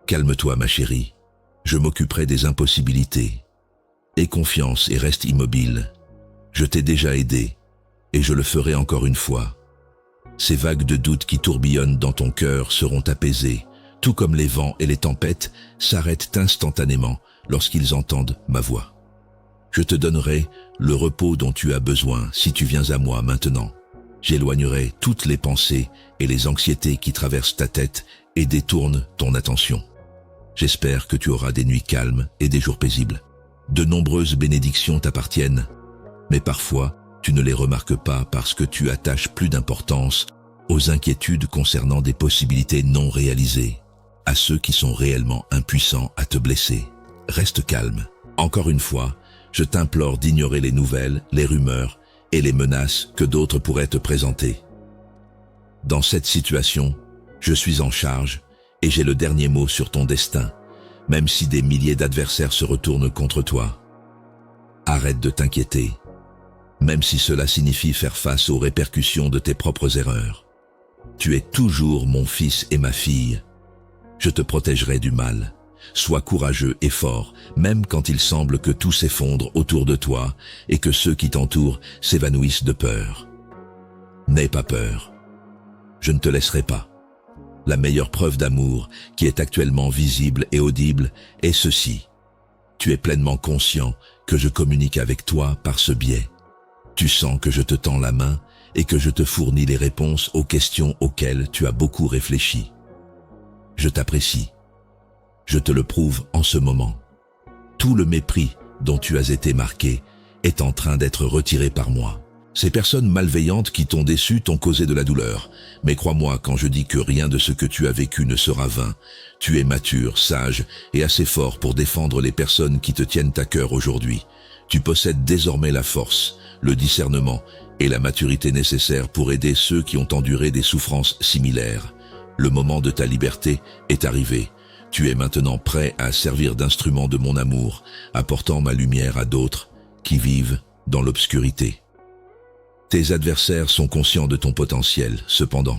Calme-toi, ma chérie. Je m'occuperai des impossibilités. Aie confiance et reste immobile. Je t'ai déjà aidé, et je le ferai encore une fois. Ces vagues de doute qui tourbillonnent dans ton cœur seront apaisées, tout comme les vents et les tempêtes s'arrêtent instantanément lorsqu'ils entendent ma voix. Je te donnerai le repos dont tu as besoin si tu viens à moi maintenant. J'éloignerai toutes les pensées et les anxiétés qui traversent ta tête et détournent ton attention. J'espère que tu auras des nuits calmes et des jours paisibles. De nombreuses bénédictions t'appartiennent, mais parfois tu ne les remarques pas parce que tu attaches plus d'importance aux inquiétudes concernant des possibilités non réalisées, à ceux qui sont réellement impuissants à te blesser. Reste calme. Encore une fois, je t'implore d'ignorer les nouvelles, les rumeurs et les menaces que d'autres pourraient te présenter. Dans cette situation, je suis en charge et j'ai le dernier mot sur ton destin, même si des milliers d'adversaires se retournent contre toi. Arrête de t'inquiéter, même si cela signifie faire face aux répercussions de tes propres erreurs. Tu es toujours mon fils et ma fille. Je te protégerai du mal. Sois courageux et fort, même quand il semble que tout s'effondre autour de toi et que ceux qui t'entourent s'évanouissent de peur. N'aie pas peur. Je ne te laisserai pas. La meilleure preuve d'amour qui est actuellement visible et audible est ceci. Tu es pleinement conscient que je communique avec toi par ce biais. Tu sens que je te tends la main et que je te fournis les réponses aux questions auxquelles tu as beaucoup réfléchi. Je t'apprécie. Je te le prouve en ce moment. Tout le mépris dont tu as été marqué est en train d'être retiré par moi. Ces personnes malveillantes qui t'ont déçu t'ont causé de la douleur. Mais crois-moi quand je dis que rien de ce que tu as vécu ne sera vain. Tu es mature, sage et assez fort pour défendre les personnes qui te tiennent à cœur aujourd'hui. Tu possèdes désormais la force, le discernement et la maturité nécessaires pour aider ceux qui ont enduré des souffrances similaires. Le moment de ta liberté est arrivé. Tu es maintenant prêt à servir d'instrument de mon amour, apportant ma lumière à d'autres qui vivent dans l'obscurité. Tes adversaires sont conscients de ton potentiel, cependant.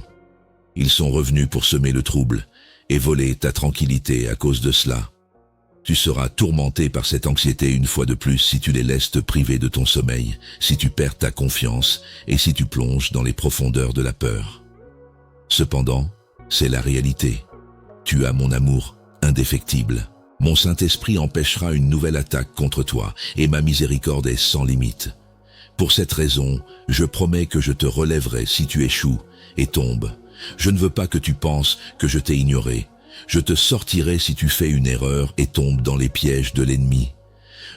Ils sont revenus pour semer le trouble et voler ta tranquillité à cause de cela. Tu seras tourmenté par cette anxiété une fois de plus si tu les laisses te priver de ton sommeil, si tu perds ta confiance et si tu plonges dans les profondeurs de la peur. Cependant, c'est la réalité. Tu as mon amour indéfectible. Mon Saint-Esprit empêchera une nouvelle attaque contre toi et ma miséricorde est sans limite. Pour cette raison, je promets que je te relèverai si tu échoues et tombes. Je ne veux pas que tu penses que je t'ai ignoré. Je te sortirai si tu fais une erreur et tombes dans les pièges de l'ennemi.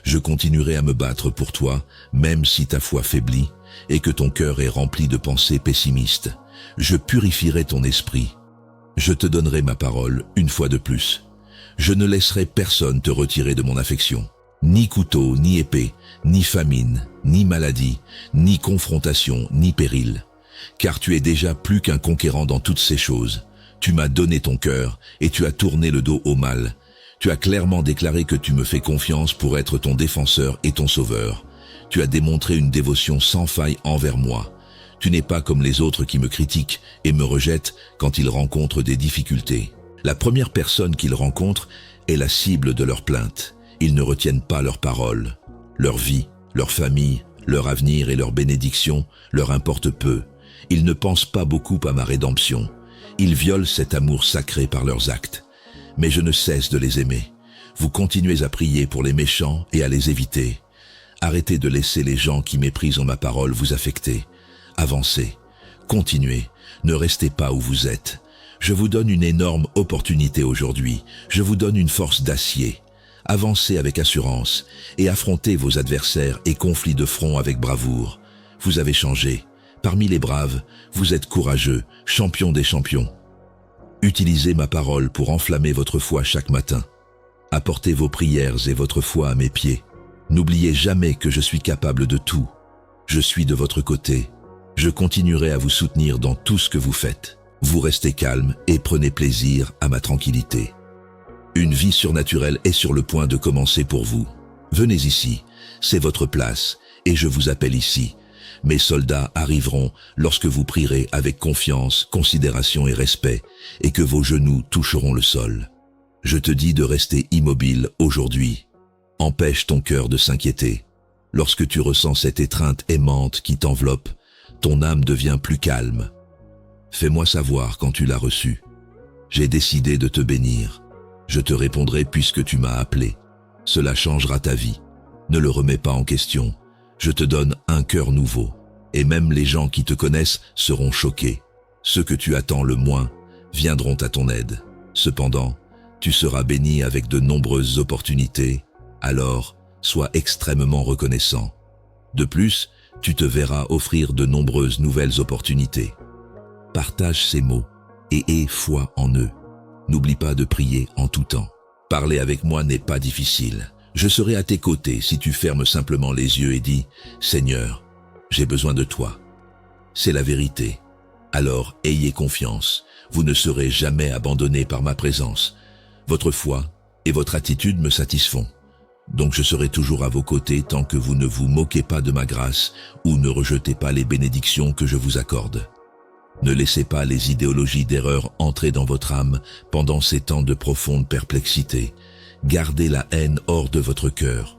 Je continuerai à me battre pour toi, même si ta foi faiblit et que ton cœur est rempli de pensées pessimistes. Je purifierai ton esprit. Je te donnerai ma parole une fois de plus. Je ne laisserai personne te retirer de mon affection. Ni couteau, ni épée, ni famine, ni maladie, ni confrontation, ni péril. Car tu es déjà plus qu'un conquérant dans toutes ces choses. Tu m'as donné ton cœur et tu as tourné le dos au mal. Tu as clairement déclaré que tu me fais confiance pour être ton défenseur et ton sauveur. Tu as démontré une dévotion sans faille envers moi. Tu n'es pas comme les autres qui me critiquent et me rejettent quand ils rencontrent des difficultés. La première personne qu'ils rencontrent est la cible de leurs plaintes. Ils ne retiennent pas leurs paroles. Leur vie, leur famille, leur avenir et leur bénédiction leur importent peu. Ils ne pensent pas beaucoup à ma rédemption. Ils violent cet amour sacré par leurs actes. Mais je ne cesse de les aimer. Vous continuez à prier pour les méchants et à les éviter. Arrêtez de laisser les gens qui méprisent ma parole vous affecter. Avancez, continuez, ne restez pas où vous êtes. Je vous donne une énorme opportunité aujourd'hui. Je vous donne une force d'acier. Avancez avec assurance et affrontez vos adversaires et conflits de front avec bravoure. Vous avez changé. Parmi les braves, vous êtes courageux, champion des champions. Utilisez ma parole pour enflammer votre foi chaque matin. Apportez vos prières et votre foi à mes pieds. N'oubliez jamais que je suis capable de tout. Je suis de votre côté. Je continuerai à vous soutenir dans tout ce que vous faites. Vous restez calme et prenez plaisir à ma tranquillité. Une vie surnaturelle est sur le point de commencer pour vous. Venez ici, c'est votre place, et je vous appelle ici. Mes soldats arriveront lorsque vous prierez avec confiance, considération et respect, et que vos genoux toucheront le sol. Je te dis de rester immobile aujourd'hui. Empêche ton cœur de s'inquiéter. Lorsque tu ressens cette étreinte aimante qui t'enveloppe, ton âme devient plus calme. Fais-moi savoir quand tu l'as reçue. J'ai décidé de te bénir. Je te répondrai puisque tu m'as appelé. Cela changera ta vie. Ne le remets pas en question. Je te donne un cœur nouveau. Et même les gens qui te connaissent seront choqués. Ceux que tu attends le moins viendront à ton aide. Cependant, tu seras béni avec de nombreuses opportunités. Alors, sois extrêmement reconnaissant. De plus, tu te verras offrir de nombreuses nouvelles opportunités. Partage ces mots et aie foi en eux. N'oublie pas de prier en tout temps. Parler avec moi n'est pas difficile. Je serai à tes côtés si tu fermes simplement les yeux et dis « Seigneur, j'ai besoin de toi ». C'est la vérité. Alors ayez confiance, vous ne serez jamais abandonné par ma présence. Votre foi et votre attitude me satisfont. Donc je serai toujours à vos côtés tant que vous ne vous moquez pas de ma grâce ou ne rejetez pas les bénédictions que je vous accorde. Ne laissez pas les idéologies d'erreur entrer dans votre âme pendant ces temps de profonde perplexité. Gardez la haine hors de votre cœur.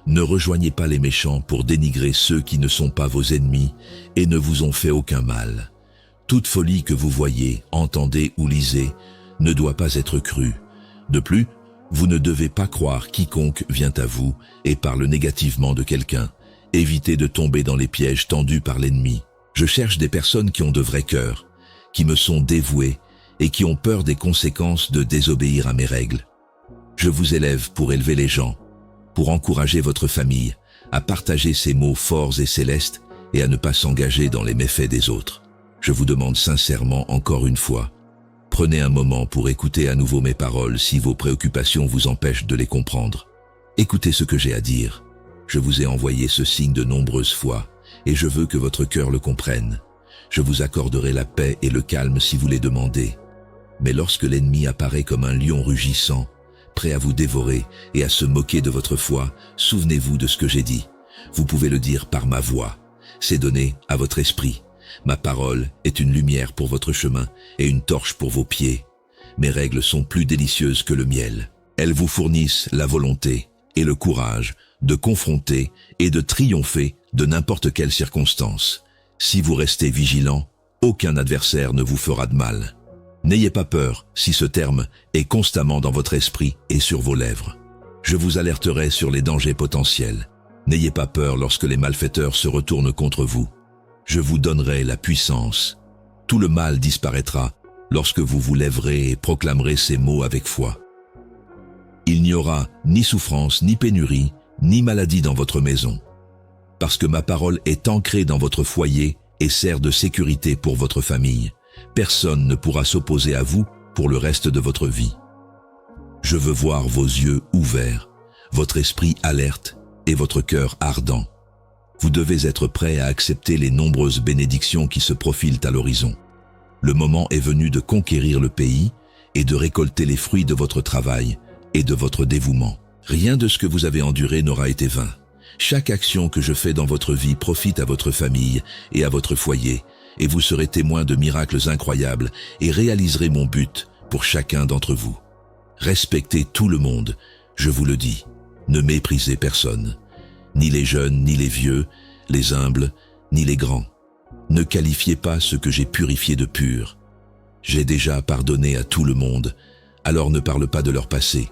Ne rejoignez pas les méchants pour dénigrer ceux qui ne sont pas vos ennemis et ne vous ont fait aucun mal. Toute folie que vous voyez, entendez ou lisez ne doit pas être crue. De plus, vous ne devez pas croire quiconque vient à vous et parle négativement de quelqu'un. Évitez de tomber dans les pièges tendus par l'ennemi. Je cherche des personnes qui ont de vrais cœurs, qui me sont dévouées et qui ont peur des conséquences de désobéir à mes règles. Je vous élève pour élever les gens, pour encourager votre famille, à partager ces mots forts et célestes et à ne pas s'engager dans les méfaits des autres. Je vous demande sincèrement encore une fois, prenez un moment pour écouter à nouveau mes paroles si vos préoccupations vous empêchent de les comprendre. Écoutez ce que j'ai à dire. Je vous ai envoyé ce signe de nombreuses fois et je veux que votre cœur le comprenne. Je vous accorderai la paix et le calme si vous les demandez. Mais lorsque l'ennemi apparaît comme un lion rugissant, prêt à vous dévorer et à se moquer de votre foi, souvenez-vous de ce que j'ai dit. Vous pouvez le dire par ma voix. C'est donné à votre esprit. Ma parole est une lumière pour votre chemin et une torche pour vos pieds. Mes règles sont plus délicieuses que le miel. Elles vous fournissent la volonté et le courage de confronter et de triompher de n'importe quelle circonstance. Si vous restez vigilant, aucun adversaire ne vous fera de mal. N'ayez pas peur si ce terme est constamment dans votre esprit et sur vos lèvres. Je vous alerterai sur les dangers potentiels. N'ayez pas peur lorsque les malfaiteurs se retournent contre vous. Je vous donnerai la puissance. Tout le mal disparaîtra lorsque vous vous lèverez et proclamerez ces mots avec foi. Il n'y aura ni souffrance, ni pénurie, ni maladie dans votre maison. Parce que ma parole est ancrée dans votre foyer et sert de sécurité pour votre famille. Personne ne pourra s'opposer à vous pour le reste de votre vie. Je veux voir vos yeux ouverts, votre esprit alerte et votre cœur ardent. Vous devez être prêt à accepter les nombreuses bénédictions qui se profilent à l'horizon. Le moment est venu de conquérir le pays et de récolter les fruits de votre travail et de votre dévouement. Rien de ce que vous avez enduré n'aura été vain. Chaque action que je fais dans votre vie profite à votre famille et à votre foyer, et vous serez témoin de miracles incroyables et réaliserez mon but pour chacun d'entre vous. Respectez tout le monde, je vous le dis. Ne méprisez personne, ni les jeunes, ni les vieux, les humbles, ni les grands. Ne qualifiez pas ce que j'ai purifié de pur. J'ai déjà pardonné à tout le monde, alors ne parle pas de leur passé.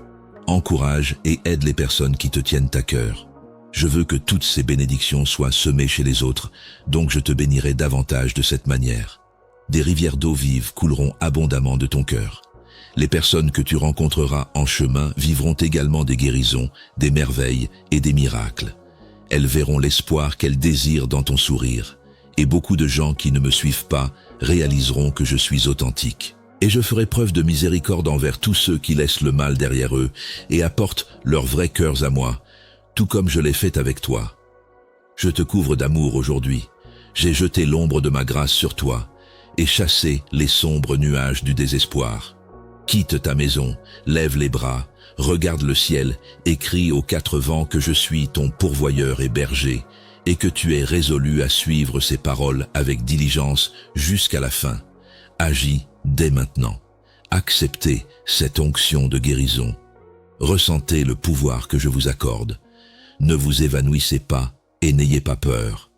Encourage et aide les personnes qui te tiennent à cœur. Je veux que toutes ces bénédictions soient semées chez les autres, donc je te bénirai davantage de cette manière. Des rivières d'eau vive couleront abondamment de ton cœur. Les personnes que tu rencontreras en chemin vivront également des guérisons, des merveilles et des miracles. Elles verront l'espoir qu'elles désirent dans ton sourire. Et beaucoup de gens qui ne me suivent pas réaliseront que je suis authentique. Et je ferai preuve de miséricorde envers tous ceux qui laissent le mal derrière eux et apportent leurs vrais cœurs à moi, tout comme je l'ai fait avec toi. Je te couvre d'amour aujourd'hui. J'ai jeté l'ombre de ma grâce sur toi et chassé les sombres nuages du désespoir. Quitte ta maison, lève les bras, regarde le ciel et crie aux quatre vents que je suis ton pourvoyeur et berger et que tu es résolu à suivre ces paroles avec diligence jusqu'à la fin. Agis dès maintenant. Acceptez cette onction de guérison. Ressentez le pouvoir que je vous accorde. Ne vous évanouissez pas et n'ayez pas peur.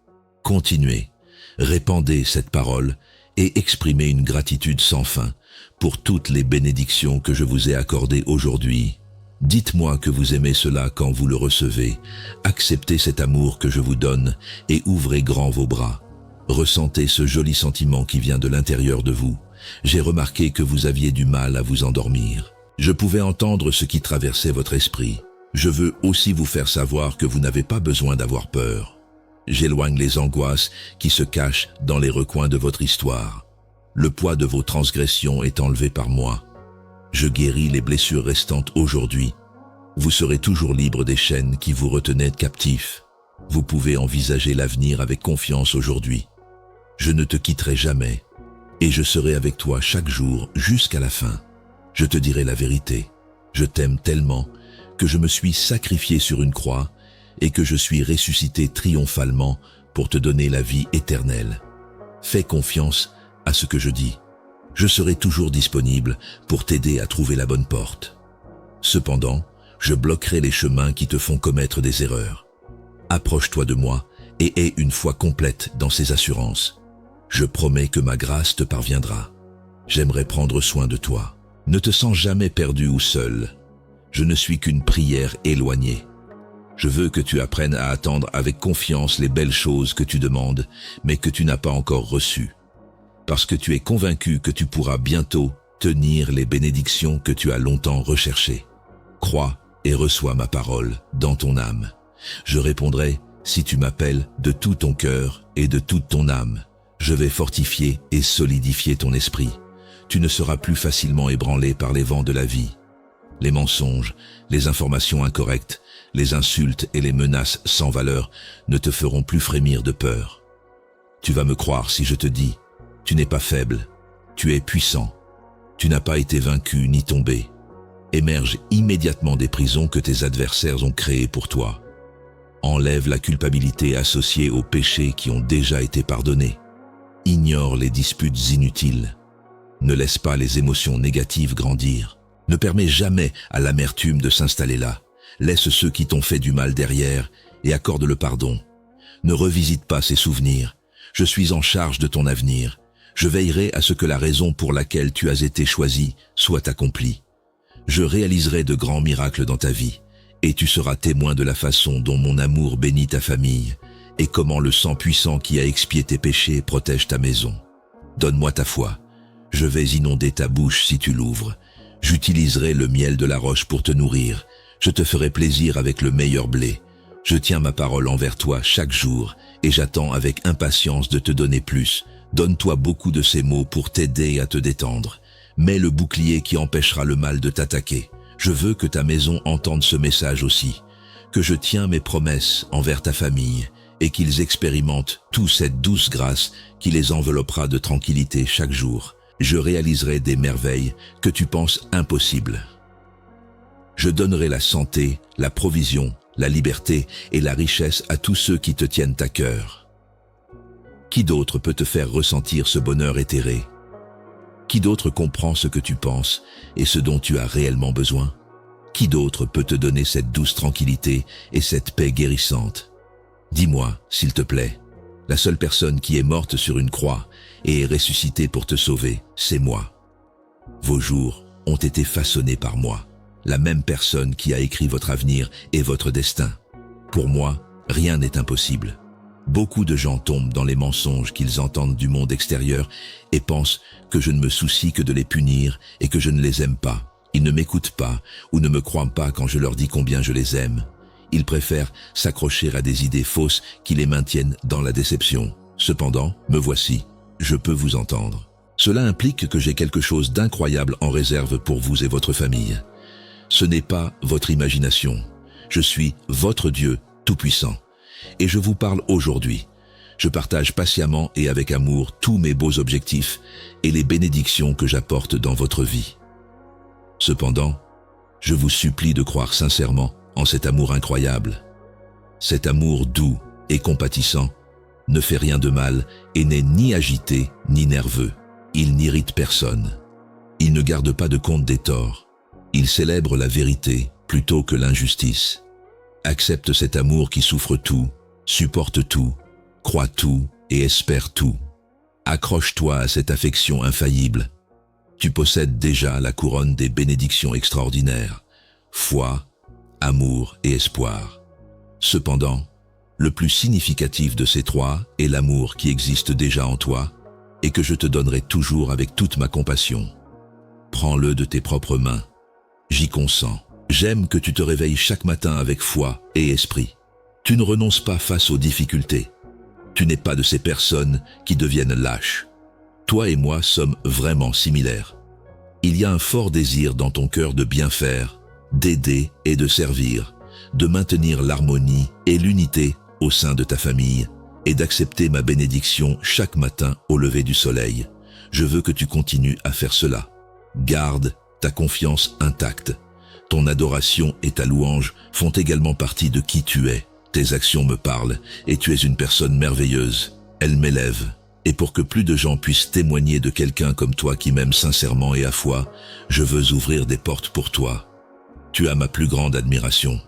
Continuez, répandez cette parole et exprimez une gratitude sans fin pour toutes les bénédictions que je vous ai accordées aujourd'hui. Dites-moi que vous aimez cela quand vous le recevez. Acceptez cet amour que je vous donne et ouvrez grand vos bras. Ressentez ce joli sentiment qui vient de l'intérieur de vous. J'ai remarqué que vous aviez du mal à vous endormir. Je pouvais entendre ce qui traversait votre esprit. Je veux aussi vous faire savoir que vous n'avez pas besoin d'avoir peur. J'éloigne les angoisses qui se cachent dans les recoins de votre histoire. Le poids de vos transgressions est enlevé par moi. Je guéris les blessures restantes aujourd'hui. Vous serez toujours libre des chaînes qui vous retenaient captifs. Vous pouvez envisager l'avenir avec confiance aujourd'hui. Je ne te quitterai jamais, et je serai avec toi chaque jour jusqu'à la fin. Je te dirai la vérité. Je t'aime tellement que je me suis sacrifié sur une croix et que je suis ressuscité triomphalement pour te donner la vie éternelle. Fais confiance à ce que je dis. Je serai toujours disponible pour t'aider à trouver la bonne porte. Cependant, je bloquerai les chemins qui te font commettre des erreurs. Approche-toi de moi et aie une foi complète dans ces assurances. Je promets que ma grâce te parviendra. J'aimerais prendre soin de toi. Ne te sens jamais perdu ou seul. Je ne suis qu'une prière éloignée. Je veux que tu apprennes à attendre avec confiance les belles choses que tu demandes, mais que tu n'as pas encore reçues. Parce que tu es convaincu que tu pourras bientôt tenir les bénédictions que tu as longtemps recherchées. Crois et reçois ma parole dans ton âme. Je répondrai si tu m'appelles de tout ton cœur et de toute ton âme. Je vais fortifier et solidifier ton esprit. Tu ne seras plus facilement ébranlé par les vents de la vie. Les mensonges, les informations incorrectes, les insultes et les menaces sans valeur ne te feront plus frémir de peur. Tu vas me croire si je te dis, tu n'es pas faible, tu es puissant. Tu n'as pas été vaincu ni tombé. Émerge immédiatement des prisons que tes adversaires ont créées pour toi. Enlève la culpabilité associée aux péchés qui ont déjà été pardonnés. Ignore les disputes inutiles. Ne laisse pas les émotions négatives grandir. Ne permets jamais à l'amertume de s'installer là. Laisse ceux qui t'ont fait du mal derrière et accorde le pardon. Ne revisite pas ces souvenirs. Je suis en charge de ton avenir. Je veillerai à ce que la raison pour laquelle tu as été choisi soit accomplie. Je réaliserai de grands miracles dans ta vie, et tu seras témoin de la façon dont mon amour bénit ta famille, et comment le sang puissant qui a expié tes péchés protège ta maison. Donne-moi ta foi. Je vais inonder ta bouche si tu l'ouvres. J'utiliserai le miel de la roche pour te nourrir. Je te ferai plaisir avec le meilleur blé. Je tiens ma parole envers toi chaque jour, et j'attends avec impatience de te donner plus. Donne-toi beaucoup de ces mots pour t'aider à te détendre. Mets le bouclier qui empêchera le mal de t'attaquer. Je veux que ta maison entende ce message aussi, que je tiens mes promesses envers ta famille, et qu'ils expérimentent toute cette douce grâce qui les enveloppera de tranquillité chaque jour. Je réaliserai des merveilles que tu penses impossibles. Je donnerai la santé, la provision, la liberté et la richesse à tous ceux qui te tiennent à cœur. Qui d'autre peut te faire ressentir ce bonheur éthéré? Qui d'autre comprend ce que tu penses et ce dont tu as réellement besoin? Qui d'autre peut te donner cette douce tranquillité et cette paix guérissante? Dis-moi, s'il te plaît. La seule personne qui est morte sur une croix et est ressuscitée pour te sauver, c'est moi. Vos jours ont été façonnés par moi, la même personne qui a écrit votre avenir et votre destin. Pour moi, rien n'est impossible. Beaucoup de gens tombent dans les mensonges qu'ils entendent du monde extérieur et pensent que je ne me soucie que de les punir et que je ne les aime pas. Ils ne m'écoutent pas ou ne me croient pas quand je leur dis combien je les aime. Ils préfèrent s'accrocher à des idées fausses qui les maintiennent dans la déception. Cependant, me voici, je peux vous entendre. Cela implique que j'ai quelque chose d'incroyable en réserve pour vous et votre famille. Ce n'est pas votre imagination. Je suis votre Dieu tout-puissant. Et je vous parle aujourd'hui. Je partage patiemment et avec amour tous mes beaux objectifs et les bénédictions que j'apporte dans votre vie. Cependant, je vous supplie de croire sincèrement en cet amour incroyable. Cet amour doux et compatissant ne fait rien de mal et n'est ni agité ni nerveux. Il n'irrite personne. Il ne garde pas de compte des torts. Il célèbre la vérité plutôt que l'injustice. Accepte cet amour qui souffre tout, supporte tout, croit tout et espère tout. Accroche-toi à cette affection infaillible. Tu possèdes déjà la couronne des bénédictions extraordinaires, foi, amour et espoir. Cependant, le plus significatif de ces trois est l'amour qui existe déjà en toi et que je te donnerai toujours avec toute ma compassion. Prends-le de tes propres mains. J'y consens. J'aime que tu te réveilles chaque matin avec foi et esprit. Tu ne renonces pas face aux difficultés. Tu n'es pas de ces personnes qui deviennent lâches. Toi et moi sommes vraiment similaires. Il y a un fort désir dans ton cœur de bien faire, d'aider et de servir, de maintenir l'harmonie et l'unité au sein de ta famille et d'accepter ma bénédiction chaque matin au lever du soleil. Je veux que tu continues à faire cela. Garde ta confiance intacte. Ton adoration et ta louange font également partie de qui tu es. Tes actions me parlent et tu es une personne merveilleuse. Elles m'élèvent. Et pour que plus de gens puissent témoigner de quelqu'un comme toi qui m'aime sincèrement et à foi, je veux ouvrir des portes pour toi. Tu as ma plus grande admiration.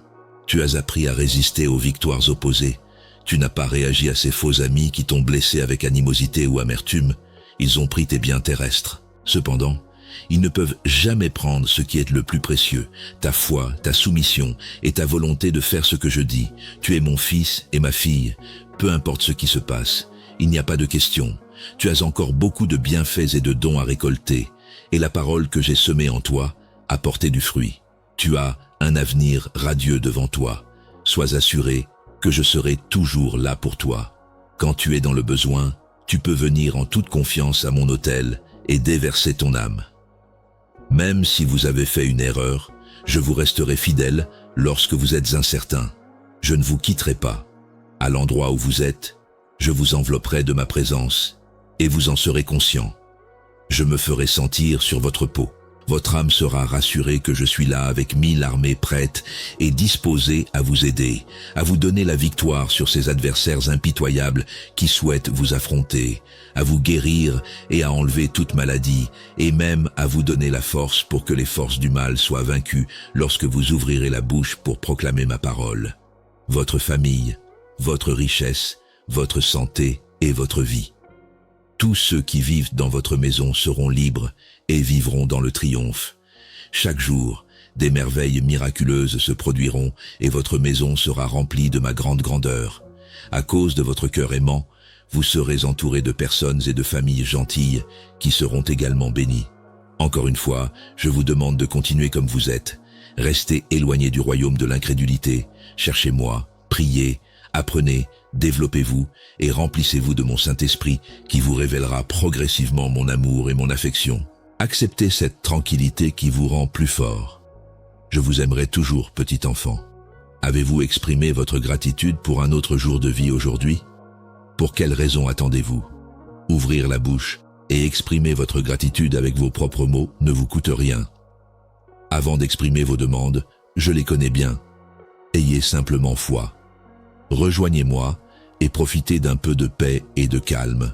Tu as appris à résister aux victoires opposées. Tu n'as pas réagi à ces faux amis qui t'ont blessé avec animosité ou amertume. Ils ont pris tes biens terrestres. Cependant, ils ne peuvent jamais prendre ce qui est le plus précieux, ta foi, ta soumission et ta volonté de faire ce que je dis. Tu es mon fils et ma fille, peu importe ce qui se passe. Il n'y a pas de question. Tu as encore beaucoup de bienfaits et de dons à récolter, et la parole que j'ai semée en toi a porté du fruit. Tu as un avenir radieux devant toi. Sois assuré que je serai toujours là pour toi. Quand tu es dans le besoin, tu peux venir en toute confiance à mon autel et déverser ton âme. Même si vous avez fait une erreur, je vous resterai fidèle lorsque vous êtes incertain. Je ne vous quitterai pas. À l'endroit où vous êtes, je vous envelopperai de ma présence, et vous en serez conscient. Je me ferai sentir sur votre peau. Votre âme sera rassurée que je suis là avec 1000 armées prêtes et disposées à vous aider, à vous donner la victoire sur ces adversaires impitoyables qui souhaitent vous affronter, à vous guérir et à enlever toute maladie, et même à vous donner la force pour que les forces du mal soient vaincues lorsque vous ouvrirez la bouche pour proclamer ma parole. Votre famille, votre richesse, votre santé et votre vie. Tous ceux qui vivent dans votre maison seront libres et vivront dans le triomphe. Chaque jour, des merveilles miraculeuses se produiront et votre maison sera remplie de ma grande grandeur. À cause de votre cœur aimant, vous serez entourés de personnes et de familles gentilles qui seront également bénies. Encore une fois, je vous demande de continuer comme vous êtes. Restez éloignés du royaume de l'incrédulité. Cherchez-moi, priez, apprenez, développez-vous et remplissez-vous de mon Saint-Esprit qui vous révélera progressivement mon amour et mon affection. Acceptez cette tranquillité qui vous rend plus fort. Je vous aimerai toujours, petit enfant. Avez-vous exprimé votre gratitude pour un autre jour de vie aujourd'hui? Pour quelle raison attendez-vous? Ouvrir la bouche et exprimer votre gratitude avec vos propres mots ne vous coûte rien. Avant d'exprimer vos demandes, je les connais bien. Ayez simplement foi. Rejoignez-moi et profitez d'un peu de paix et de calme.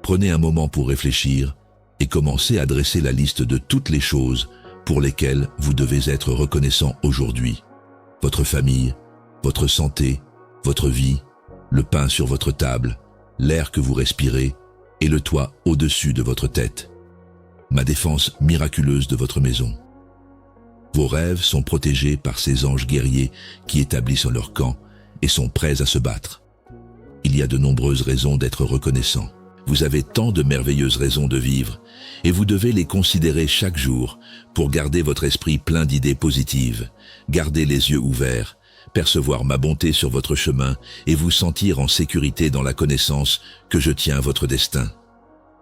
Prenez un moment pour réfléchir et commencez à dresser la liste de toutes les choses pour lesquelles vous devez être reconnaissant aujourd'hui. Votre famille, votre santé, votre vie, le pain sur votre table, l'air que vous respirez et le toit au-dessus de votre tête. Ma défense miraculeuse de votre maison. Vos rêves sont protégés par ces anges guerriers qui établissent leur camp et sont prêts à se battre. Il y a de nombreuses raisons d'être reconnaissant. Vous avez tant de merveilleuses raisons de vivre, et vous devez les considérer chaque jour pour garder votre esprit plein d'idées positives, garder les yeux ouverts, percevoir ma bonté sur votre chemin et vous sentir en sécurité dans la connaissance que je tiens votre destin.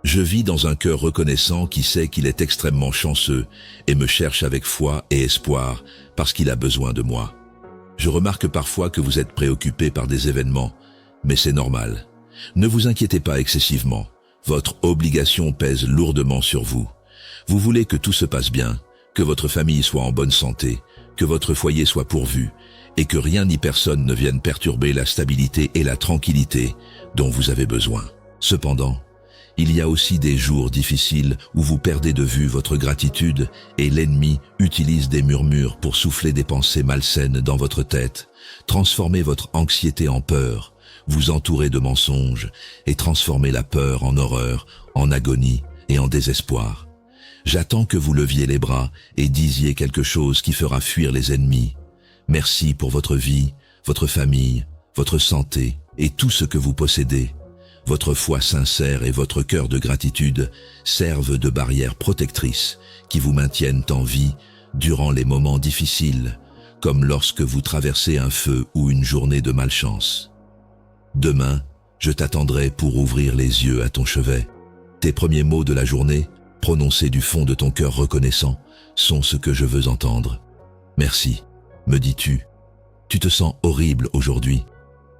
Je vis dans un cœur reconnaissant qui sait qu'il est extrêmement chanceux et me cherche avec foi et espoir parce qu'il a besoin de moi. Je remarque parfois que vous êtes préoccupé par des événements, mais c'est normal. Ne vous inquiétez pas excessivement. Votre obligation pèse lourdement sur vous. Vous voulez que tout se passe bien, que votre famille soit en bonne santé, que votre foyer soit pourvu, et que rien ni personne ne vienne perturber la stabilité et la tranquillité dont vous avez besoin. Cependant, Il y a aussi des jours difficiles où vous perdez de vue votre gratitude et l'ennemi utilise des murmures pour souffler des pensées malsaines dans votre tête, transformer votre anxiété en peur, vous entourer de mensonges et transformer la peur en horreur, en agonie et en désespoir. J'attends que vous leviez les bras et disiez quelque chose qui fera fuir les ennemis. Merci pour votre vie, votre famille, votre santé et tout ce que vous possédez. Votre foi sincère et votre cœur de gratitude servent de barrières protectrices qui vous maintiennent en vie durant les moments difficiles, comme lorsque vous traversez un feu ou une journée de malchance. Demain, je t'attendrai pour ouvrir les yeux à ton chevet. Tes premiers mots de la journée, prononcés du fond de ton cœur reconnaissant, sont ce que je veux entendre. Merci, me dis-tu. Tu te sens horrible aujourd'hui.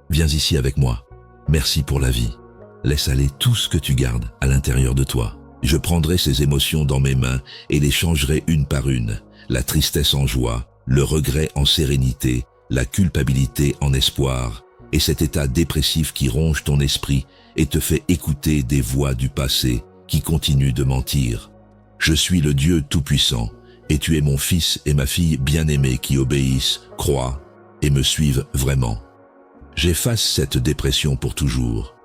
Viens ici avec moi. Merci pour la vie. Laisse aller tout ce que tu gardes à l'intérieur de toi. Je prendrai ces émotions dans mes mains et les changerai une par une. La tristesse en joie, le regret en sérénité, la culpabilité en espoir, et cet état dépressif qui ronge ton esprit et te fait écouter des voix du passé qui continuent de mentir. Je suis le Dieu Tout-Puissant, et tu es mon fils et ma fille bien-aimés qui obéissent, croient et me suivent vraiment. J'efface cette dépression pour toujours.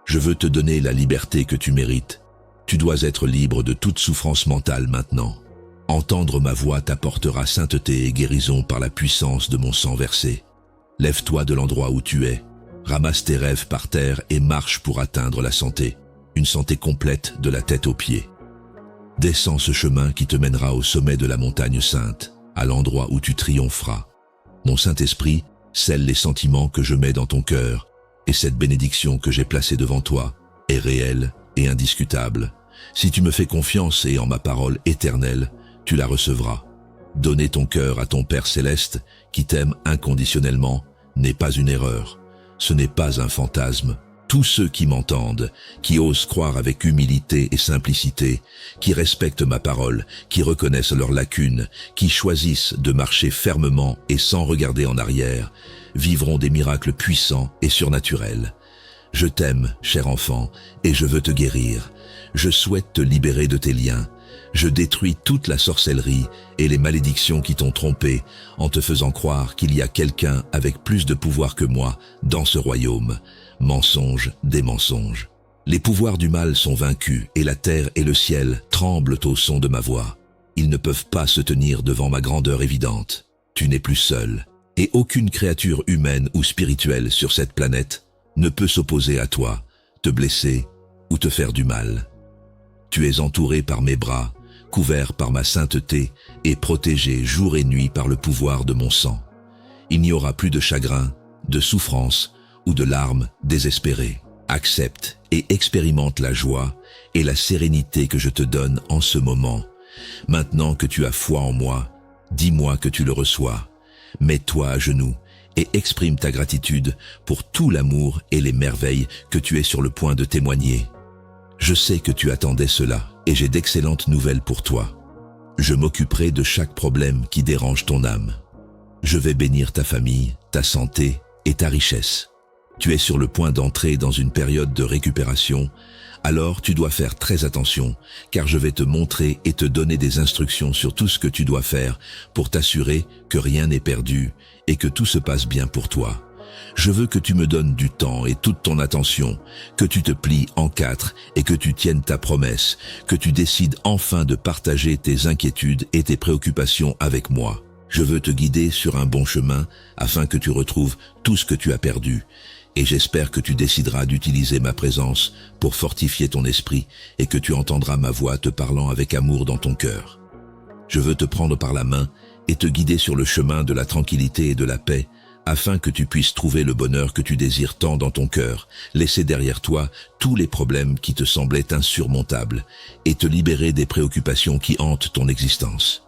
Je veux te donner la liberté que tu mérites. Tu dois être libre de toute souffrance mentale maintenant. Entendre ma voix t'apportera sainteté et guérison par la puissance de mon sang versé. Lève-toi de l'endroit où tu es, ramasse tes rêves par terre et marche pour atteindre la santé, une santé complète de la tête aux pieds. Descends ce chemin qui te mènera au sommet de la montagne sainte, à l'endroit où tu triompheras. Mon Saint-Esprit scelle les sentiments que je mets dans ton cœur, et cette bénédiction que j'ai placée devant toi est réelle et indiscutable. Si tu me fais confiance et en ma parole éternelle, tu la recevras. Donner ton cœur à ton Père céleste, qui t'aime inconditionnellement, n'est pas une erreur. Ce n'est pas un fantasme. Tous ceux qui m'entendent, qui osent croire avec humilité et simplicité, qui respectent ma parole, qui reconnaissent leurs lacunes, qui choisissent de marcher fermement et sans regarder en arrière, vivront des miracles puissants et surnaturels. Je t'aime, cher enfant, et je veux te guérir. Je souhaite te libérer de tes liens. Je détruis toute la sorcellerie et les malédictions qui t'ont trompé en te faisant croire qu'il y a quelqu'un avec plus de pouvoir que moi dans ce royaume. Mensonge des mensonges. Les pouvoirs du mal sont vaincus et la terre et le ciel tremblent au son de ma voix. Ils ne peuvent pas se tenir devant ma grandeur évidente. Tu n'es plus seul, et aucune créature humaine ou spirituelle sur cette planète ne peut s'opposer à toi, te blesser ou te faire du mal. Tu es entouré par mes bras, couvert par ma sainteté et protégé jour et nuit par le pouvoir de mon sang. Il n'y aura plus de chagrin, de souffrance ou de larmes désespérées. Accepte et expérimente la joie et la sérénité que je te donne en ce moment. Maintenant que tu as foi en moi, dis-moi que tu le reçois. Mets-toi à genoux et exprime ta gratitude pour tout l'amour et les merveilles que tu es sur le point de témoigner. Je sais que tu attendais cela et j'ai d'excellentes nouvelles pour toi. Je m'occuperai de chaque problème qui dérange ton âme. Je vais bénir ta famille, ta santé et ta richesse. Tu es sur le point d'entrer dans une période de récupération, alors tu dois faire très attention, car je vais te montrer et te donner des instructions sur tout ce que tu dois faire pour t'assurer que rien n'est perdu et que tout se passe bien pour toi. Je veux que tu me donnes du temps et toute ton attention, que tu te plies en 4 et que tu tiennes ta promesse, que tu décides enfin de partager tes inquiétudes et tes préoccupations avec moi. Je veux te guider sur un bon chemin afin que tu retrouves tout ce que tu as perdu. Et j'espère que tu décideras d'utiliser ma présence pour fortifier ton esprit et que tu entendras ma voix te parlant avec amour dans ton cœur. Je veux te prendre par la main et te guider sur le chemin de la tranquillité et de la paix afin que tu puisses trouver le bonheur que tu désires tant dans ton cœur, laisser derrière toi tous les problèmes qui te semblaient insurmontables et te libérer des préoccupations qui hantent ton existence.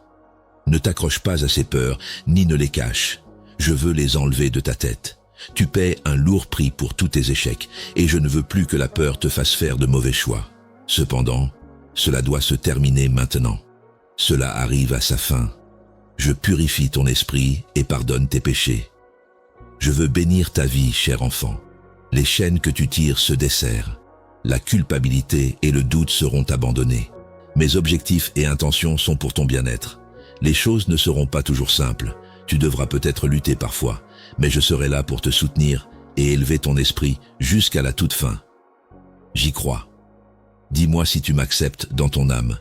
Ne t'accroche pas à ces peurs, ni ne les cache. Je veux les enlever de ta tête. Tu paies un lourd prix pour tous tes échecs, et je ne veux plus que la peur te fasse faire de mauvais choix. Cependant, cela doit se terminer maintenant. Cela arrive à sa fin. Je purifie ton esprit et pardonne tes péchés. Je veux bénir ta vie, cher enfant. Les chaînes que tu tires se desserrent. La culpabilité et le doute seront abandonnés. Mes objectifs et intentions sont pour ton bien-être. Les choses ne seront pas toujours simples. Tu devras peut-être lutter parfois, mais je serai là pour te soutenir et élever ton esprit jusqu'à la toute fin. J'y crois. Dis-moi si tu m'acceptes dans ton âme.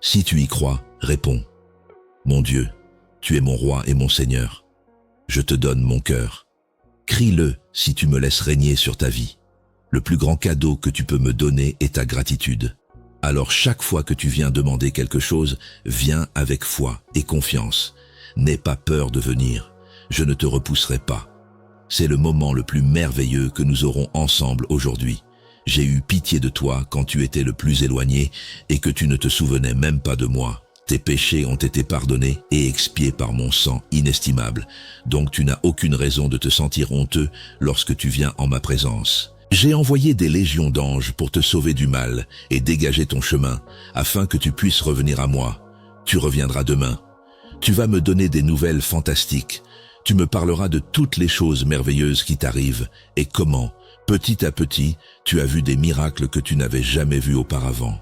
Si tu y crois, réponds. Mon Dieu, tu es mon roi et mon Seigneur. Je te donne mon cœur. Crie-le si tu me laisses régner sur ta vie. Le plus grand cadeau que tu peux me donner est ta gratitude. Alors chaque fois que tu viens demander quelque chose, viens avec foi et confiance. N'aie pas peur de venir. Je ne te repousserai pas. C'est le moment le plus merveilleux que nous aurons ensemble aujourd'hui. J'ai eu pitié de toi quand tu étais le plus éloigné et que tu ne te souvenais même pas de moi. Tes péchés ont été pardonnés et expiés par mon sang inestimable, donc tu n'as aucune raison de te sentir honteux lorsque tu viens en ma présence. J'ai envoyé des légions d'anges pour te sauver du mal et dégager ton chemin, afin que tu puisses revenir à moi. Tu reviendras demain. Tu vas me donner des nouvelles fantastiques. Tu me parleras de toutes les choses merveilleuses qui t'arrivent et comment, petit à petit, tu as vu des miracles que tu n'avais jamais vus auparavant.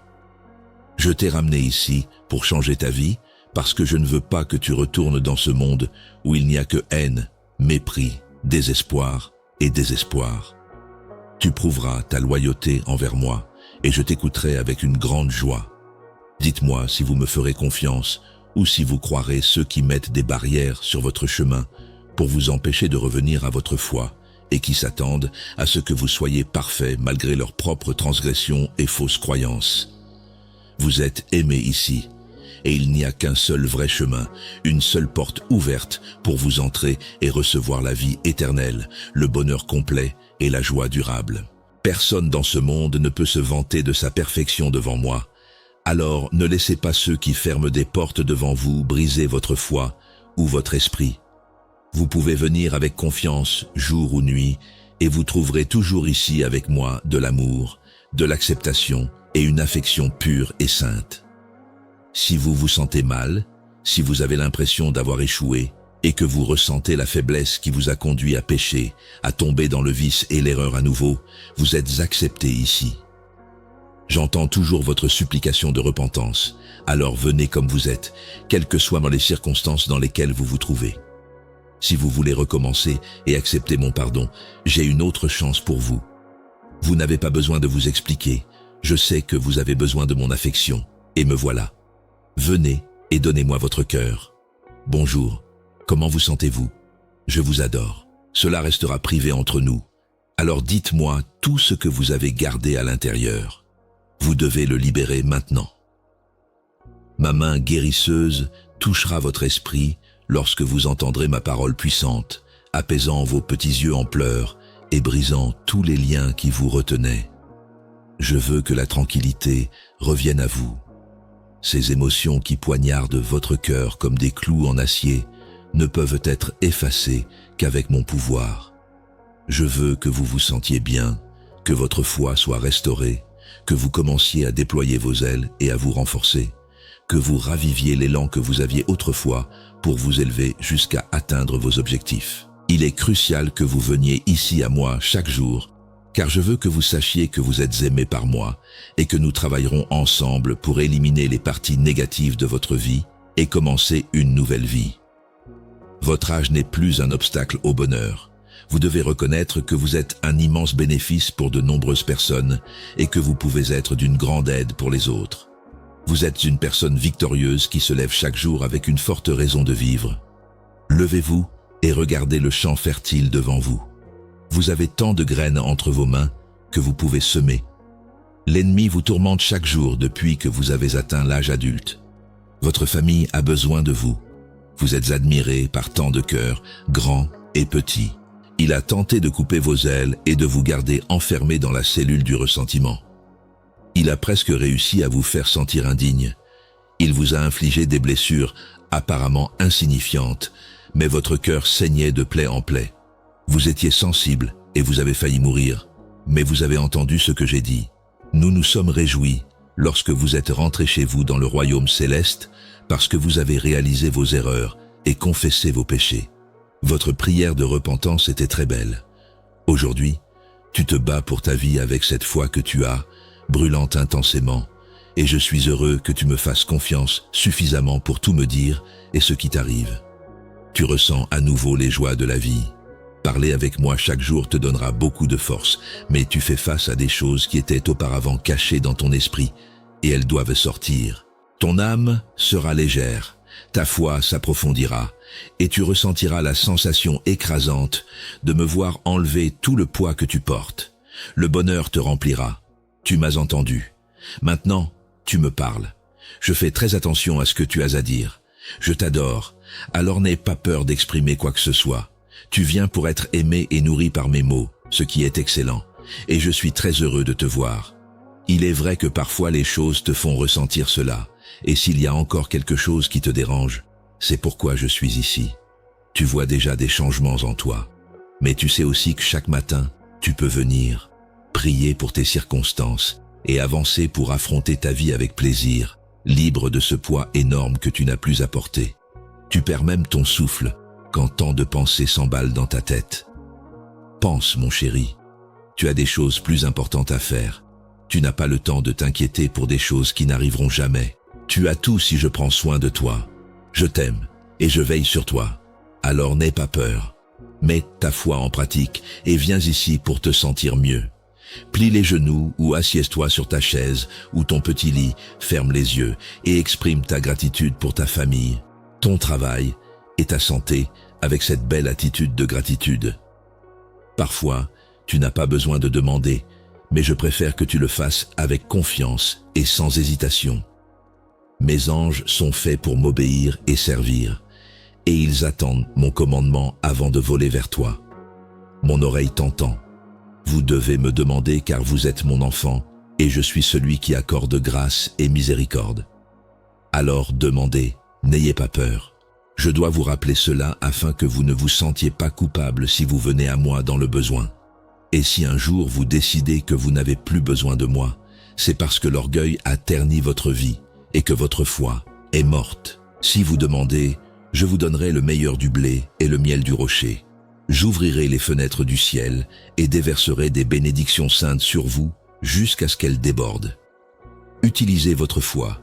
Je t'ai ramené ici pour changer ta vie parce que je ne veux pas que tu retournes dans ce monde où il n'y a que haine, mépris, désespoir et désespoir. Tu prouveras ta loyauté envers moi et je t'écouterai avec une grande joie. Dites-moi si vous me ferez confiance ou si vous croirez ceux qui mettent des barrières sur votre chemin pour vous empêcher de revenir à votre foi et qui s'attendent à ce que vous soyez parfaits malgré leurs propres transgressions et fausses croyances. Vous êtes aimés ici, et il n'y a qu'un seul vrai chemin, une seule porte ouverte pour vous entrer et recevoir la vie éternelle, le bonheur complet et la joie durable. Personne dans ce monde ne peut se vanter de sa perfection devant moi. Alors ne laissez pas ceux qui ferment des portes devant vous briser votre foi ou votre esprit. Vous pouvez venir avec confiance, jour ou nuit, et vous trouverez toujours ici avec moi de l'amour, de l'acceptation et une affection pure et sainte. Si vous vous sentez mal, si vous avez l'impression d'avoir échoué, et que vous ressentez la faiblesse qui vous a conduit à pécher, à tomber dans le vice et l'erreur à nouveau, vous êtes accepté ici. J'entends toujours votre supplication de repentance, alors venez comme vous êtes, quelles que soient les circonstances dans lesquelles vous vous trouvez. Si vous voulez recommencer et accepter mon pardon, j'ai une autre chance pour vous. Vous n'avez pas besoin de vous expliquer, je sais que vous avez besoin de mon affection, et me voilà. Venez et donnez-moi votre cœur. Bonjour, comment vous sentez-vous? Je vous adore. Cela restera privé entre nous. Alors dites-moi tout ce que vous avez gardé à l'intérieur. Vous devez le libérer maintenant. Ma main guérisseuse touchera votre esprit lorsque vous entendrez ma parole puissante, apaisant vos petits yeux en pleurs et brisant tous les liens qui vous retenaient. Je veux que la tranquillité revienne à vous. Ces émotions qui poignardent votre cœur comme des clous en acier ne peuvent être effacées qu'avec mon pouvoir. Je veux que vous vous sentiez bien, que votre foi soit restaurée, que vous commenciez à déployer vos ailes et à vous renforcer, que vous raviviez l'élan que vous aviez autrefois pour vous élever jusqu'à atteindre vos objectifs. Il est crucial que vous veniez ici à moi chaque jour, car je veux que vous sachiez que vous êtes aimés par moi et que nous travaillerons ensemble pour éliminer les parties négatives de votre vie et commencer une nouvelle vie. Votre âge n'est plus un obstacle au bonheur. Vous devez reconnaître que vous êtes un immense bénéfice pour de nombreuses personnes et que vous pouvez être d'une grande aide pour les autres. Vous êtes une personne victorieuse qui se lève chaque jour avec une forte raison de vivre. Levez-vous et regardez le champ fertile devant vous. Vous avez tant de graines entre vos mains que vous pouvez semer. L'ennemi vous tourmente chaque jour depuis que vous avez atteint l'âge adulte. Votre famille a besoin de vous. Vous êtes admiré par tant de cœurs, grands et petits. Il a tenté de couper vos ailes et de vous garder enfermé dans la cellule du ressentiment. Il a presque réussi à vous faire sentir indigne. Il vous a infligé des blessures apparemment insignifiantes, mais votre cœur saignait de plaie en plaie. Vous étiez sensible et vous avez failli mourir, mais vous avez entendu ce que j'ai dit. Nous nous sommes réjouis lorsque vous êtes rentrés chez vous dans le royaume céleste parce que vous avez réalisé vos erreurs et confessé vos péchés. Votre prière de repentance était très belle. Aujourd'hui, tu te bats pour ta vie avec cette foi que tu as brûlant intensément, et je suis heureux que tu me fasses confiance suffisamment pour tout me dire et ce qui t'arrive. Tu ressens à nouveau les joies de la vie. Parler avec moi chaque jour te donnera beaucoup de force, mais tu fais face à des choses qui étaient auparavant cachées dans ton esprit, et elles doivent sortir. Ton âme sera légère, ta foi s'approfondira, et tu ressentiras la sensation écrasante de me voir enlever tout le poids que tu portes. Le bonheur te remplira. Tu m'as entendu. Maintenant, tu me parles. Je fais très attention à ce que tu as à dire. Je t'adore, alors n'aie pas peur d'exprimer quoi que ce soit. Tu viens pour être aimé et nourri par mes mots, ce qui est excellent, et je suis très heureux de te voir. Il est vrai que parfois les choses te font ressentir cela, et s'il y a encore quelque chose qui te dérange, c'est pourquoi je suis ici. Tu vois déjà des changements en toi, mais tu sais aussi que chaque matin, tu peux venir, prier pour tes circonstances et avancer pour affronter ta vie avec plaisir, libre de ce poids énorme que tu n'as plus à porter. Tu perds même ton souffle quand tant de pensées s'emballent dans ta tête. Pense, mon chéri, tu as des choses plus importantes à faire. Tu n'as pas le temps de t'inquiéter pour des choses qui n'arriveront jamais. Tu as tout si je prends soin de toi. Je t'aime et je veille sur toi. Alors n'aie pas peur. Mets ta foi en pratique et viens ici pour te sentir mieux. Plie les genoux ou assieds-toi sur ta chaise ou ton petit lit, ferme les yeux et exprime ta gratitude pour ta famille, ton travail et ta santé avec cette belle attitude de gratitude. Parfois, tu n'as pas besoin de demander, mais je préfère que tu le fasses avec confiance et sans hésitation. Mes anges sont faits pour m'obéir et servir, et ils attendent mon commandement avant de voler vers toi. Mon oreille t'entend. Vous devez me demander car vous êtes mon enfant, et je suis celui qui accorde grâce et miséricorde. Alors demandez, n'ayez pas peur. Je dois vous rappeler cela afin que vous ne vous sentiez pas coupable si vous venez à moi dans le besoin. Et si un jour vous décidez que vous n'avez plus besoin de moi, c'est parce que l'orgueil a terni votre vie et que votre foi est morte. Si vous demandez, je vous donnerai le meilleur du blé et le miel du rocher. J'ouvrirai les fenêtres du ciel et déverserai des bénédictions saintes sur vous jusqu'à ce qu'elles débordent. Utilisez votre foi.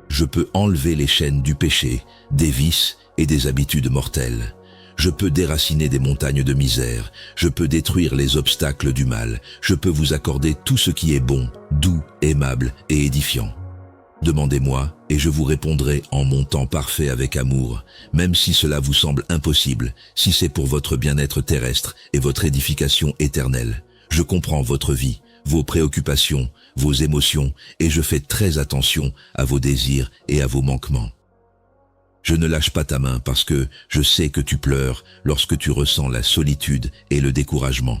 Je peux enlever les chaînes du péché, des vices et des habitudes mortelles. Je peux déraciner des montagnes de misère, je peux détruire les obstacles du mal, je peux vous accorder tout ce qui est bon, doux, aimable et édifiant. Demandez-moi et je vous répondrai en mon temps parfait avec amour, même si cela vous semble impossible, si c'est pour votre bien-être terrestre et votre édification éternelle. Je comprends votre vie, vos préoccupations, vos émotions, et je fais très attention à vos désirs et à vos manquements. Je ne lâche pas ta main parce que je sais que tu pleures lorsque tu ressens la solitude et le découragement.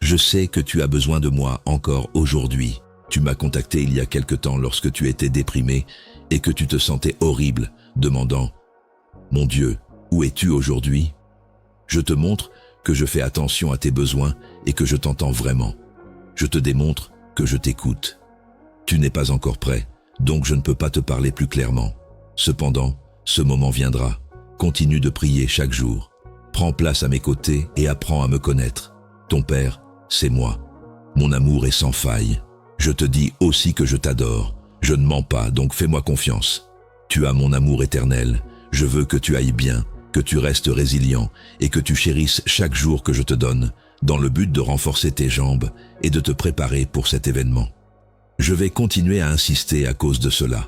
Je sais que tu as besoin de moi encore aujourd'hui. Tu m'as contacté il y a quelque temps lorsque tu étais déprimé et que tu te sentais horrible, demandant « Mon Dieu, où es-tu aujourd'hui ?» Je te montre que je fais attention à tes besoins et que je t'entends vraiment. Je te démontre que je t'écoute. Tu n'es pas encore prêt, donc je ne peux pas te parler plus clairement. Cependant, ce moment viendra. Continue de prier chaque jour. Prends place à mes côtés et apprends à me connaître. Ton Père, c'est moi. Mon amour est sans faille. Je te dis aussi que je t'adore. Je ne mens pas, donc fais-moi confiance. Tu as mon amour éternel. Je veux que tu ailles bien, que tu restes résilient et que tu chérisses chaque jour que je te donne, dans le but de renforcer tes jambes et de te préparer pour cet événement. Je vais continuer à insister à cause de cela.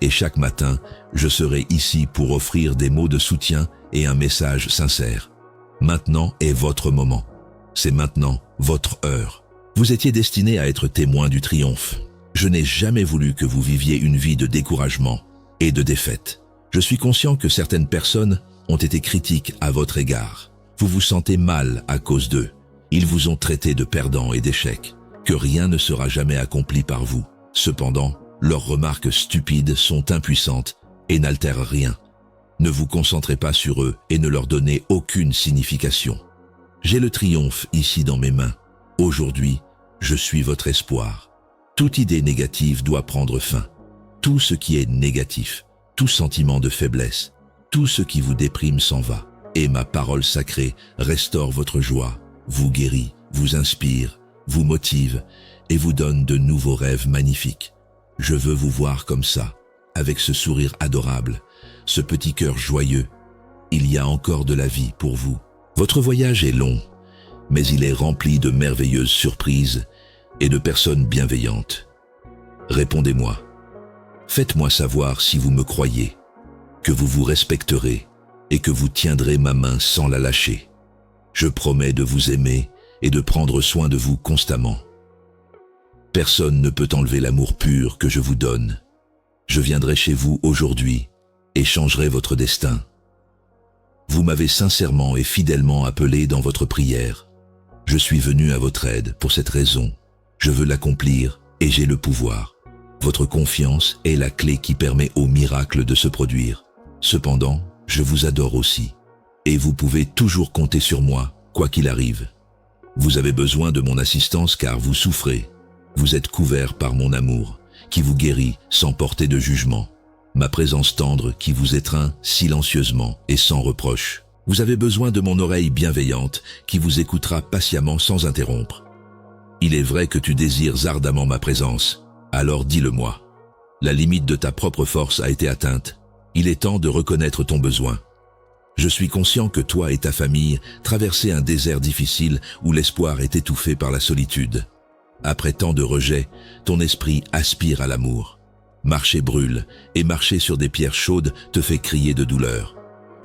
Et chaque matin, je serai ici pour offrir des mots de soutien et un message sincère. Maintenant est votre moment. C'est maintenant votre heure. Vous étiez destiné à être témoin du triomphe. Je n'ai jamais voulu que vous viviez une vie de découragement et de défaite. Je suis conscient que certaines personnes ont été critiques à votre égard. Vous vous sentez mal à cause d'eux. Ils vous ont traité de perdants et d'échecs, que rien ne sera jamais accompli par vous. Cependant, leurs remarques stupides sont impuissantes et n'altèrent rien. Ne vous concentrez pas sur eux et ne leur donnez aucune signification. J'ai le triomphe ici dans mes mains. Aujourd'hui, je suis votre espoir. Toute idée négative doit prendre fin. Tout ce qui est négatif, tout sentiment de faiblesse, tout ce qui vous déprime s'en va. Et ma parole sacrée restaure votre joie, vous guérit, vous inspire, vous motive et vous donne de nouveaux rêves magnifiques. Je veux vous voir comme ça, avec ce sourire adorable, ce petit cœur joyeux. Il y a encore de la vie pour vous. Votre voyage est long, mais il est rempli de merveilleuses surprises et de personnes bienveillantes. Répondez-moi. Faites-moi savoir si vous me croyez, que vous vous respecterez et que vous tiendrez ma main sans la lâcher. Je promets de vous aimer et de prendre soin de vous constamment. Personne ne peut enlever l'amour pur que je vous donne. Je viendrai chez vous aujourd'hui et changerai votre destin. Vous m'avez sincèrement et fidèlement appelé dans votre prière. Je suis venu à votre aide pour cette raison. Je veux l'accomplir et j'ai le pouvoir. Votre confiance est la clé qui permet au miracle de se produire. Cependant, je vous adore aussi. Et vous pouvez toujours compter sur moi, quoi qu'il arrive. Vous avez besoin de mon assistance car vous souffrez. Vous êtes couvert par mon amour, qui vous guérit sans porter de jugement. Ma présence tendre qui vous étreint silencieusement et sans reproche. Vous avez besoin de mon oreille bienveillante qui vous écoutera patiemment sans interrompre. Il est vrai que tu désires ardemment ma présence, alors dis-le-moi. La limite de ta propre force a été atteinte. Il est temps de reconnaître ton besoin. Je suis conscient que toi et ta famille traversez un désert difficile où l'espoir est étouffé par la solitude. Après tant de rejets, ton esprit aspire à l'amour. Marcher brûle, et marcher sur des pierres chaudes te fait crier de douleur.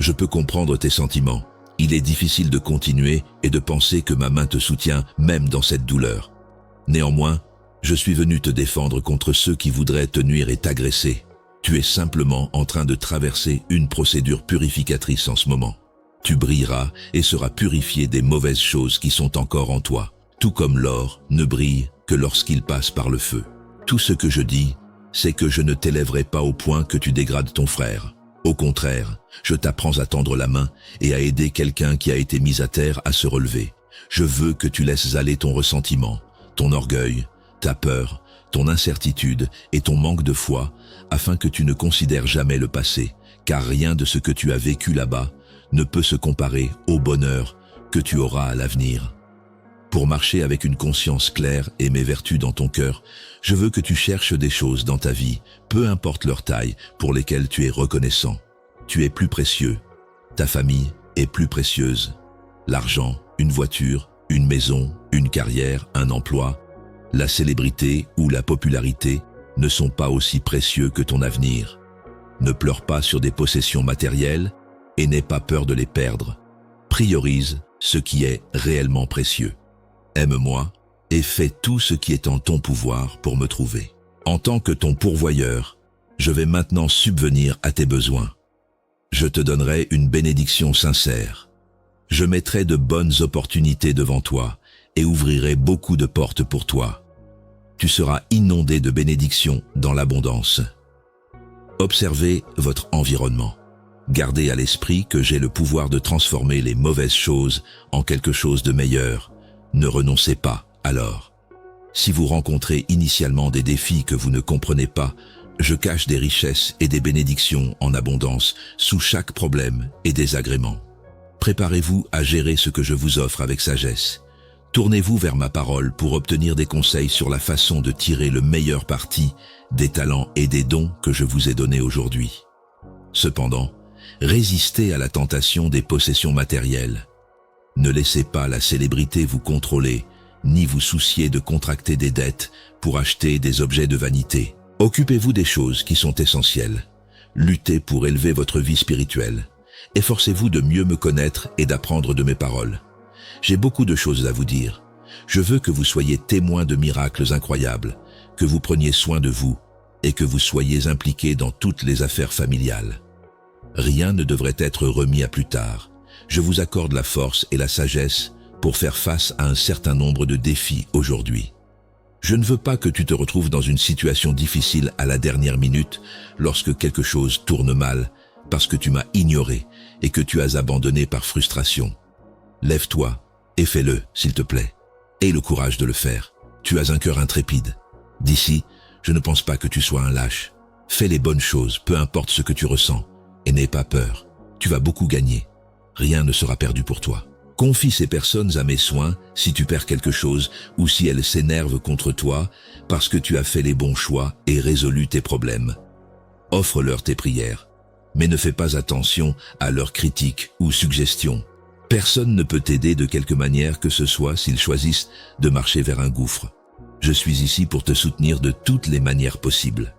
Je peux comprendre tes sentiments. Il est difficile de continuer et de penser que ma main te soutient même dans cette douleur. Néanmoins, je suis venu te défendre contre ceux qui voudraient te nuire et t'agresser. Tu es simplement en train de traverser une procédure purificatrice en ce moment. Tu brilleras et seras purifié des mauvaises choses qui sont encore en toi. Tout comme l'or ne brille que lorsqu'il passe par le feu. Tout ce que je dis, c'est que je ne t'élèverai pas au point que tu dégrades ton frère. Au contraire, je t'apprends à tendre la main et à aider quelqu'un qui a été mis à terre à se relever. Je veux que tu laisses aller ton ressentiment, ton orgueil, ta peur, ton incertitude et ton manque de foi, afin que tu ne considères jamais le passé, car rien de ce que tu as vécu là-bas ne peut se comparer au bonheur que tu auras à l'avenir. Pour marcher avec une conscience claire et mes vertus dans ton cœur, je veux que tu cherches des choses dans ta vie, peu importe leur taille, pour lesquelles tu es reconnaissant. Tu es plus précieux, ta famille est plus précieuse. L'argent, une voiture, une maison, une carrière, un emploi, la célébrité ou la popularité ne sont pas aussi précieux que ton avenir. Ne pleure pas sur des possessions matérielles et n'aie pas peur de les perdre. Priorise ce qui est réellement précieux. Aime-moi et fais tout ce qui est en ton pouvoir pour me trouver. En tant que ton pourvoyeur, je vais maintenant subvenir à tes besoins. Je te donnerai une bénédiction sincère. Je mettrai de bonnes opportunités devant toi et ouvrirai beaucoup de portes pour toi. Tu seras inondé de bénédictions dans l'abondance. Observez votre environnement. Gardez à l'esprit que j'ai le pouvoir de transformer les mauvaises choses en quelque chose de meilleur. Ne renoncez pas, alors. Si vous rencontrez initialement des défis que vous ne comprenez pas, je cache des richesses et des bénédictions en abondance sous chaque problème et désagrément. Préparez-vous à gérer ce que je vous offre avec sagesse. Tournez-vous vers ma parole pour obtenir des conseils sur la façon de tirer le meilleur parti des talents et des dons que je vous ai donnés aujourd'hui. Cependant, résistez à la tentation des possessions matérielles. Ne laissez pas la célébrité vous contrôler, ni vous soucier de contracter des dettes pour acheter des objets de vanité. Occupez-vous des choses qui sont essentielles. Luttez pour élever votre vie spirituelle. Efforcez-vous de mieux me connaître et d'apprendre de mes paroles. J'ai beaucoup de choses à vous dire. Je veux que vous soyez témoins de miracles incroyables, que vous preniez soin de vous et que vous soyez impliqués dans toutes les affaires familiales. Rien ne devrait être remis à plus tard. Je vous accorde la force et la sagesse pour faire face à un certain nombre de défis aujourd'hui. Je ne veux pas que tu te retrouves dans une situation difficile à la dernière minute lorsque quelque chose tourne mal parce que tu m'as ignoré et que tu as abandonné par frustration. Lève-toi et fais-le, s'il te plaît. Aie le courage de le faire. Tu as un cœur intrépide. D'ici, je ne pense pas que tu sois un lâche. Fais les bonnes choses, peu importe ce que tu ressens, et n'aie pas peur. Tu vas beaucoup gagner. Rien ne sera perdu pour toi. Confie ces personnes à mes soins si tu perds quelque chose ou si elles s'énervent contre toi parce que tu as fait les bons choix et résolu tes problèmes. Offre-leur tes prières, mais ne fais pas attention à leurs critiques ou suggestions. Personne ne peut t'aider de quelque manière que ce soit s'ils choisissent de marcher vers un gouffre. Je suis ici pour te soutenir de toutes les manières possibles.